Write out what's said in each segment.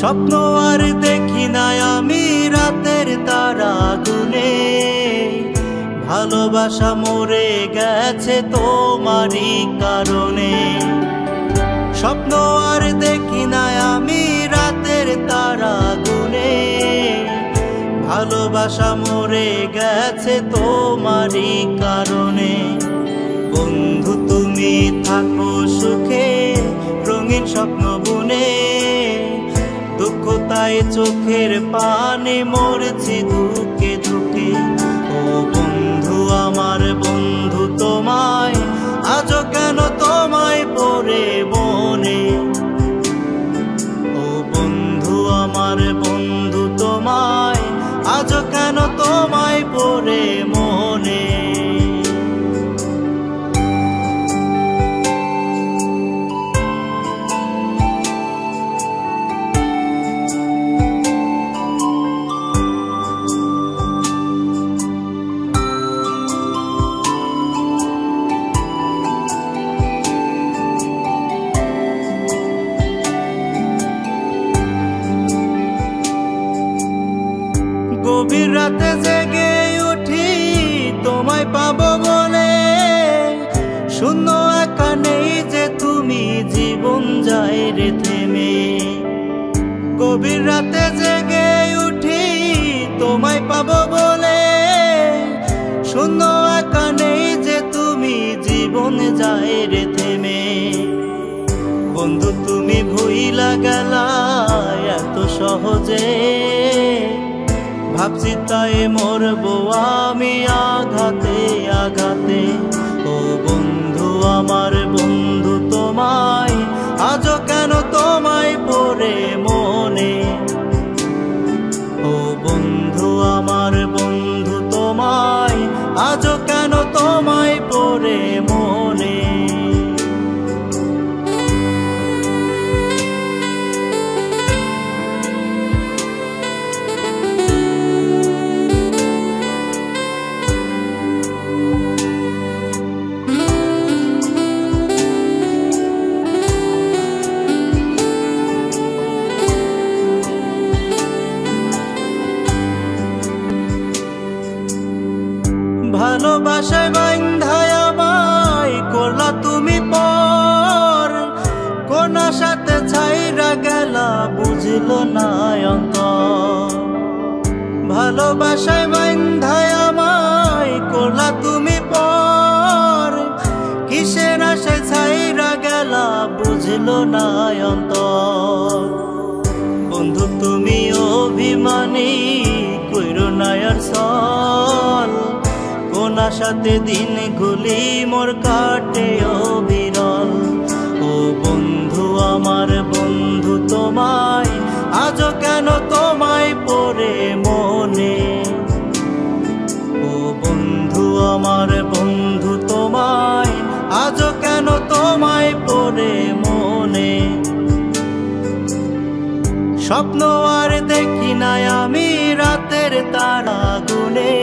স্বপ্ন আর দেখি না আমি রাতের তারা গুনে, ভালোবাসা মরে গেছে তোমারই কারণে। স্বপ্ন আর দেখি না আমি রাতের তারা গুনে, ভালোবাসা মরে গেছে তোমারই কারণে। বন্ধু তুমি থাকো সুখে রঙিন স্বপ্ন বুনে, দুঃখ তাই চোখের পানে মরছি ধুকে ধুকে। ও বন্ধু আমার বন্ধু তোমায় আজও কেন তোমায় পড়ে মনে। ও বন্ধু আমার বন্ধু তোমায় আজও কেন তোমায় পড়ে মনে। গভীর রাতে জেগে উঠি তোমায় পাবো বলে, শূন্য একা নেই যে তুমি জীবন যায় রে থেমে। গভীর রাতে জেগে উঠি তোমায় পাবো বলে, শূন্য একা নেই যে তুমি জীবন যায় রে থেমে। বন্ধু তুমি ভুইলা গেলা এত সহজে, ভাবছি তাই মরবো আমি আঘাতে আঘাতে। ও বন্ধু আমার বন্ধু তোমায় আজও কেন তোমায় পড়ে মনে। ও বন্ধু আমার বন্ধু তোমায় আজও কেন তোমায় পড়ে মনে। ভালোবাসায় বান্ধায় আমায় করলা তুমি পর, কোন সাথে ছাইরা গেলা বুঝলো না অন্তর। ভালোবাসায় বান্ধায় আমায় করলা তুমি পর, কিসের আশায় ছাইরা গেলা বুঝলো না অন্তর। বন্ধু তুমি অভিমানী কইরো না আর ছল, কোন আশাতে দিন গুলি মোর কাটে অবিরল। ও বন্ধু আমার বন্ধু তোমায় আজও কেন তোমায় পড়ে মনে। ও বন্ধু আমার বন্ধু তোমায় আজও কেন তোমায় পড়ে মনে। স্বপ্ন আর দেখি না আমি রাতের তারা গুনে,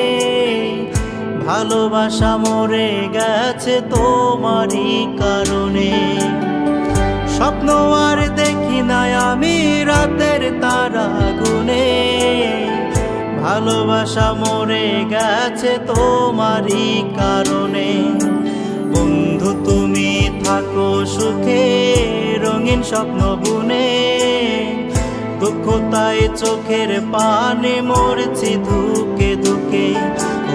ভালোবাসা মরে গেছে তোমারই কারণে। স্বপ্ন আর দেখি না আমি রাতের তারা গুনে, ভালোবাসা মরে গেছে তোমারই কারণে। বন্ধু তুমি থাকো সুখে রঙিন স্বপ্ন বুনে, দুঃখ তাই চোখের পানে মরছি ধুকে ধুকে।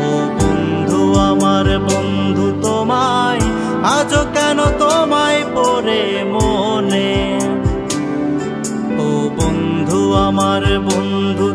ও বন্ধু আমার বন্ধু তোমায় আজও কেন তোমায় পড়ে মনে। ও বন্ধু আমার বন্ধু